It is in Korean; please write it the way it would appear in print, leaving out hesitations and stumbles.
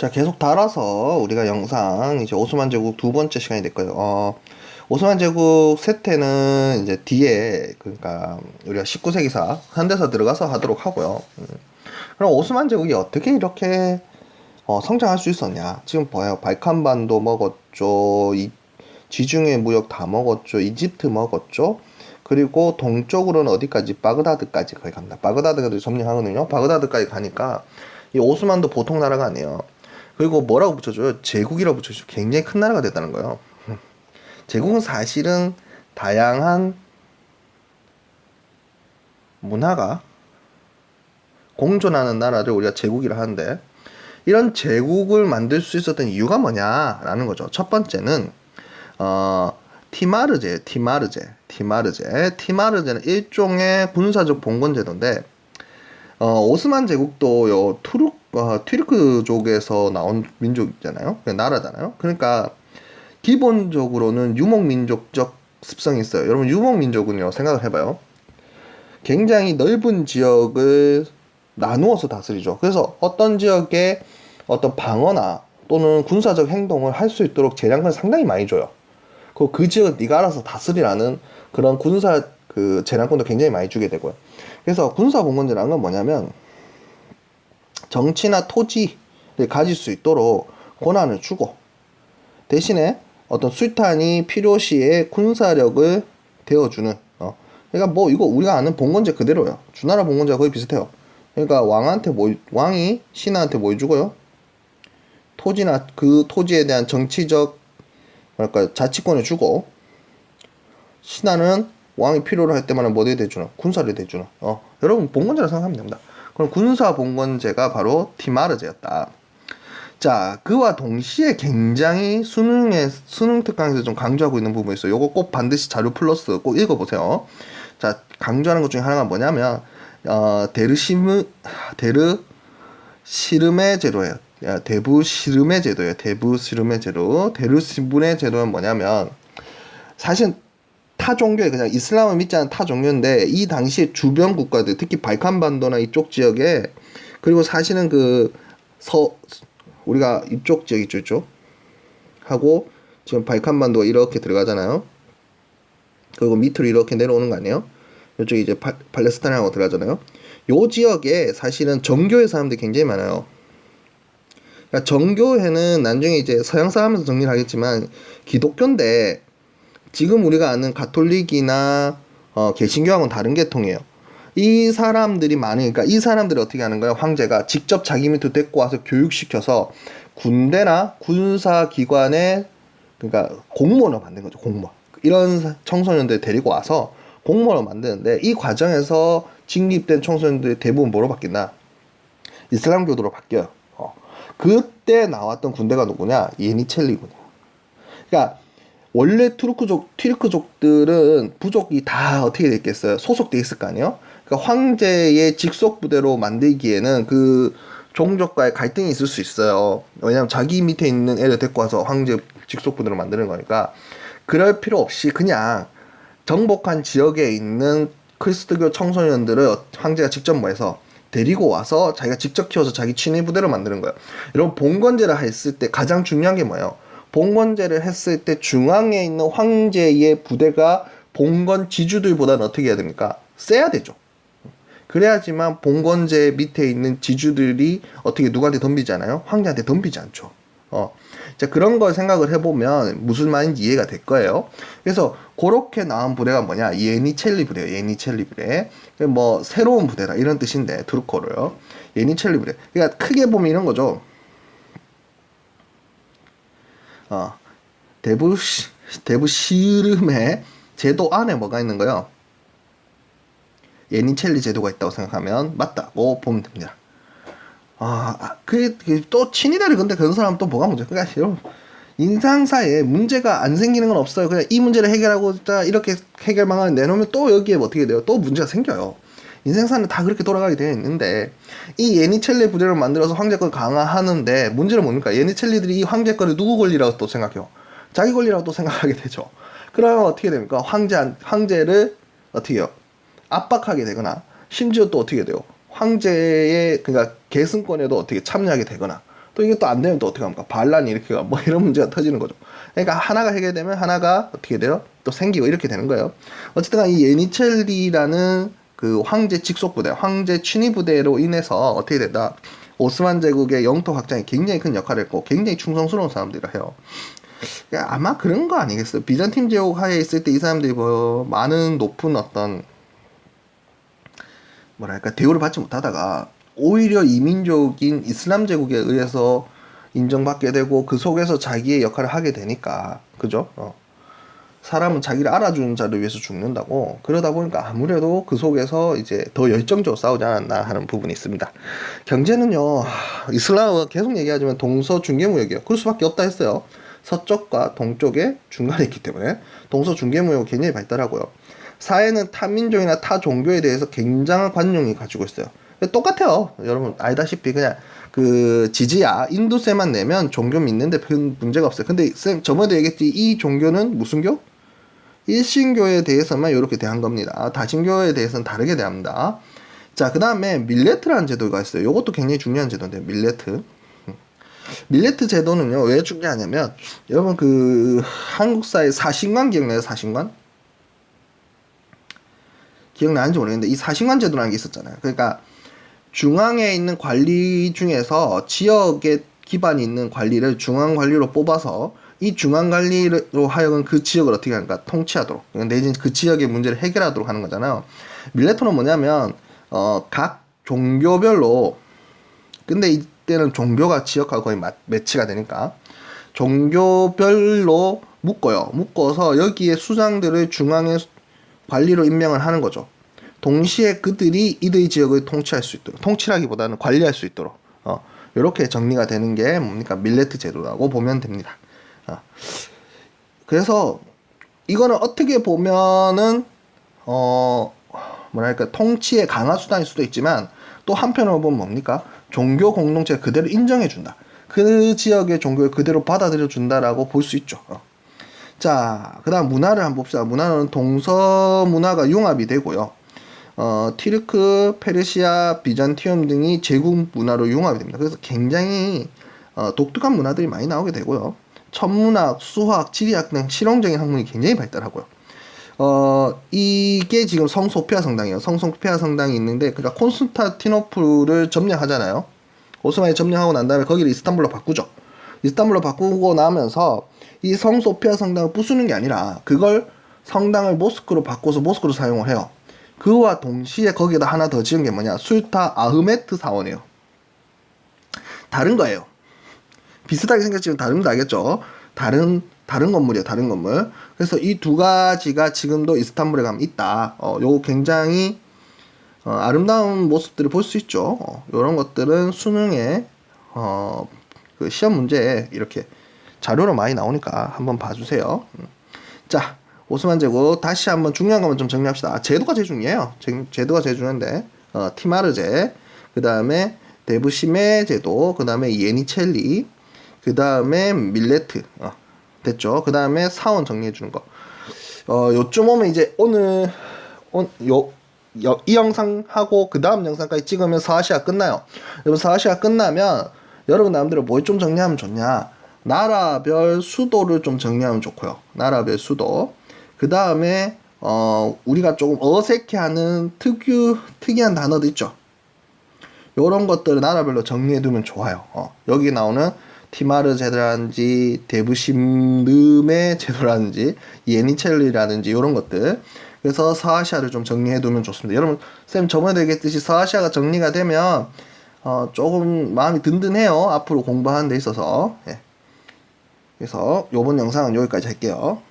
자, 계속 달아서 우리가 영상 이제 오스만 제국 두 번째 시간이 될 거예요. 오스만 제국 세태는 이제 뒤에 그러니까 우리가 19세기사 현대사 들어가서 하도록 하고요. 그럼 오스만 제국이 어떻게 이렇게 성장할 수 있었냐? 지금 봐요. 발칸반도 먹었죠. 지중해 무역 다 먹었죠. 이집트 먹었죠. 그리고 동쪽으로는 어디까지? 바그다드까지 거의 갑니다. 바그다드가 점령하거든요. 바그다드까지 가니까 이 오스만도 보통 나라가 아니에요. 그리고 뭐라고 붙여줘요? 제국이라고 붙여줘요. 굉장히 큰 나라가 됐다는 거예요. 제국은 사실은 다양한 문화가 공존하는 나라를 우리가 제국이라 하는데, 이런 제국을 만들 수 있었던 이유가 뭐냐라는 거죠. 첫 번째는 티마르제는 일종의 군사적 봉건제도인데, 오스만 제국도 튀르크족에서 나온 민족이잖아요. 나라잖아요. 그러니까 기본적으로는 유목민족적 습성이 있어요. 여러분, 유목민족은요, 생각을 해봐요. 굉장히 넓은 지역을 나누어서 다스리죠. 그래서 어떤 지역에 어떤 방어나 또는 군사적 행동을 할 수 있도록 재량권을 상당히 많이 줘요. 그 지역을 네가 알아서 다스리라는 그런 군사 재량권도 굉장히 많이 주게 되고요. 그래서 군사봉건제라는 건 뭐냐면, 정치나 토지를 가질 수 있도록 권한을 주고, 대신에 어떤 술탄이 필요시에 군사력을 대어주는, 그러니까 뭐 이거 우리가 아는 봉건제 그대로예요. 주나라 봉건제가 거의 비슷해요. 그러니까 왕이 신하한테 뭐 해주고요, 토지나 그 토지에 대한 정치적 뭐랄까 자치권을 주고, 신하는 왕이 필요로 할 때마다 뭐를 대주는? 군사를 대주는. 여러분 봉건제라 생각하면 됩니다. 그럼 군사 봉건제가 바로 티마르제였다. 자, 그와 동시에 굉장히 수능 특강에서 좀 강조하고 있는 부분이 있어요. 요거 꼭 반드시 자료 플러스 꼭 읽어보세요. 자, 강조하는 것 중에 하나가 뭐냐면, 데르시르메 제도예요. 대부시르메 제도예요. 대부시르메 제도. 데르시르메 제도는 뭐냐면, 사실 타 종교에 그냥 이슬람을 믿지 않는 타 종교인데, 이 당시에 주변 국가들, 특히 발칸반도나 이쪽 지역에, 그리고 사실은 우리가 이쪽 지역 있죠 하고, 지금 발칸반도가 이렇게 들어가잖아요. 그리고 밑으로 이렇게 내려오는 거 아니에요? 이쪽이 이제 팔레스타인하고 들어가잖아요. 요 지역에 사실은 정교회 사람들이 굉장히 많아요. 그러니까 정교회는 나중에 이제 서양사 하면서 정리를 하겠지만, 기독교인데 지금 우리가 아는 가톨릭이나 개신교하고는 다른 계통이에요. 이 사람들이 많으니까 이 사람들이 어떻게 하는 거예요? 황제가 직접 자기 밑으로 데리고 와서 교육시켜서 군대나 군사기관에, 그러니까 공무원을 만든 거죠. 공무원. 이런 청소년들 데리고 와서 공무원을 만드는데, 이 과정에서 징립된 청소년들이 대부분 뭐로 바뀐다? 이슬람교도로 바뀌어요. 그때 나왔던 군대가 누구냐? 예니첼리군이야. 그러니까 원래 튀르크족들은 부족이 다 어떻게 됐겠어요? 소속돼 있을 거 아니에요? 그러니까 황제의 직속 부대로 만들기에는 그 종족과의 갈등이 있을 수 있어요. 왜냐면 자기 밑에 있는 애를 데리고 와서 황제 직속 부대로 만드는 거니까. 그럴 필요 없이 그냥 정복한 지역에 있는 크리스트교 청소년들을 황제가 직접 모아서 데리고 와서 자기가 직접 키워서 자기 친위 부대로 만드는 거예요. 이런 봉건제를 했을 때 가장 중요한 게 뭐예요? 봉건제를 했을 때 중앙에 있는 황제의 부대가 봉건 지주들보다는 어떻게 해야 됩니까? 세야 되죠. 그래야지만 봉건제 밑에 있는 지주들이 어떻게 누구한테 덤비잖아요? 황제한테 덤비지 않죠. 자, 그런 걸 생각을 해보면 무슨 말인지 이해가 될 거예요. 그래서 그렇게 나온 부대가 뭐냐? 예니첼리 부대예요. 예니첼리 부대. 뭐 새로운 부대다 이런 뜻인데, 투르코로요. 예니첼리 부대. 그러니까 크게 보면 이런 거죠. 데부시름의 제도 안에 뭐가 있는 거예요? 예니첼리 제도가 있다고 생각하면 맞다고 보면 됩니다. 또 친이들이 근데 그런 사람 또 뭐가 문제? 그러니까 여러분, 인상사에 문제가 안 생기는 건 없어요. 그냥 이 문제를 해결하고자 이렇게 해결 방안을 내놓으면 또 여기에 어떻게 돼요? 또 문제가 생겨요. 인생사는 다 그렇게 돌아가게 되어 있는데, 이 예니첼리 부대를 만들어서 황제권을 강화하는데 문제는 뭡니까? 예니첼리들이 이 황제권을 누구 권리라고 또 생각해요? 자기 권리라고 또 생각하게 되죠. 그러면 어떻게 됩니까? 황제를 어떻게 해요? 압박하게 되거나, 심지어 또 어떻게 돼요? 황제의 그러니까 계승권에도 어떻게 참여하게 되거나, 또 이게 또 안 되면 또 어떻게 합니까? 반란이 이렇게 뭐 이런 문제가 터지는 거죠. 그러니까 하나가 해결되면 하나가 어떻게 돼요? 또 생기고 이렇게 되는 거예요. 어쨌든 이 예니첼리라는 그 황제 직속 부대, 황제 친위 부대로 인해서 어떻게 된다? 오스만 제국의 영토 확장에 굉장히 큰 역할을 했고 굉장히 충성스러운 사람들이라 해요. 그러니까 아마 그런 거 아니겠어요? 비잔틴 제국 하에 있을 때 이 사람들이 뭐 많은 높은 어떤 뭐랄까 대우를 받지 못하다가 오히려 이민족인 이슬람 제국에 의해서 인정받게 되고 그 속에서 자기의 역할을 하게 되니까 그죠? 사람은 자기를 알아주는 자를 위해서 죽는다고. 그러다 보니까 아무래도 그 속에서 이제 더 열정적으로 싸우지 않았나 하는 부분이 있습니다. 경제는요, 이슬람은 계속 얘기하지만 동서 중개무역이에요. 그럴 수밖에 없다 했어요. 서쪽과 동쪽의 중간에 있기 때문에 동서 중개무역이 굉장히 발달하고요. 사회는 타민족이나 타 종교에 대해서 굉장한 관용이 가지고 있어요. 똑같아요. 여러분 알다시피 그냥 그 지지야 인도세만 내면 종교 믿는데 큰 문제가 없어요. 근데 쌤 저번에도 얘기했지 이 종교는 무슨 교? 일신교에 대해서만 이렇게 대한 겁니다. 다신교에 대해서는 다르게 대합니다. 자, 그 다음에 밀레트라는 제도가 있어요. 이것도 굉장히 중요한 제도인데 밀레트. 밀레트 제도는요 왜 중요하냐면 여러분 그 한국사의 사신관 기억나요? 사신관? 기억나는지 모르겠는데 이 사신관 제도라는 게 있었잖아요. 그러니까 중앙에 있는 관리 중에서 지역에 기반이 있는 관리를 중앙 관리로 뽑아서 이 중앙 관리로 하여금 그 지역을 어떻게 하는가 통치하도록 내지는 그 지역의 문제를 해결하도록 하는 거잖아요. 밀레토는 뭐냐면 각 종교별로 근데 이때는 종교가 지역하고 거의 매치가 되니까 종교별로 묶어서 여기에 수장들을 중앙에 관리로 임명을 하는 거죠. 동시에 그들이 이들의 지역을 통치할 수 있도록 통치라기보다는 관리할 수 있도록 이렇게 정리가 되는 게 뭡니까 밀레트 제도라고 보면 됩니다. 그래서 이거는 어떻게 보면은 뭐랄까 통치의 강화 수단일 수도 있지만 또 한편으로 보면 뭡니까 종교 공동체 그대로 인정해 준다. 그 지역의 종교를 그대로 받아들여 준다라고 볼 수 있죠. 자, 그 다음 문화를 한번 봅시다. 문화는 동서 문화가 융합이 되고요. 티르크, 페르시아, 비잔티움 등이 제국 문화로 융합이 됩니다. 그래서 굉장히 독특한 문화들이 많이 나오게 되고요. 천문학, 수학, 지리학 등 실용적인 학문이 굉장히 발달하고요. 이게 지금 성소피아 성당이에요. 성소피아 성당이 있는데, 그러니까 콘스탄티노플을 점령하잖아요. 오스만이 점령하고 난 다음에 거기를 이스탄불로 바꾸죠. 이스탄불로 바꾸고 나면서 이 성소피아 성당을 부수는 게 아니라 그걸 성당을 모스크로 바꿔서 모스크로 사용을 해요. 그와 동시에 거기에다 하나 더 지은 게 뭐냐 술타 아흐메트 사원이에요. 다른 거예요. 비슷하게 생겼지만 다른 거 알겠죠? 다른 건물이에요. 다른 건물. 그래서 이 두 가지가 지금도 이스탄불에 가면 있다. 요거 굉장히 아름다운 모습들을 볼 수 있죠. 요런 것들은 수능에 그 시험 문제에 이렇게 자료로 많이 나오니까 한번 봐주세요. 자, 오스만 제국 다시 한번 중요한 것만 좀 정리합시다. 제도가 제일 중요해요. 제도가 제일 중요한데 티마르제, 그 다음에 데브시메 제도, 그 다음에 예니첼리, 그 다음에 밀레트 됐죠. 그 다음에 사원 정리해 주는 거. 요쯤 오면 이제 오늘 이 영상 하고 그 다음 영상까지 찍으면 서아시아 끝나요. 여러분 서아시아 끝나면 여러분 나름대로 뭘 좀 정리하면 좋냐, 나라별 수도를 좀 정리하면 좋고요. 나라별 수도. 그 다음에 우리가 조금 어색해하는 특이한 단어도 있죠. 요런 것들을 나라별로 정리해두면 좋아요. 여기 나오는 티마르 제도라든지 데브심름의 제도라든지 예니첼리라든지 요런 것들. 그래서 서아시아를 좀 정리해두면 좋습니다. 여러분 쌤 저번에도 얘기했듯이 서아시아가 정리가 되면 조금 마음이 든든해요. 앞으로 공부하는 데 있어서. 예. 그래서 요번 영상은 여기까지 할게요.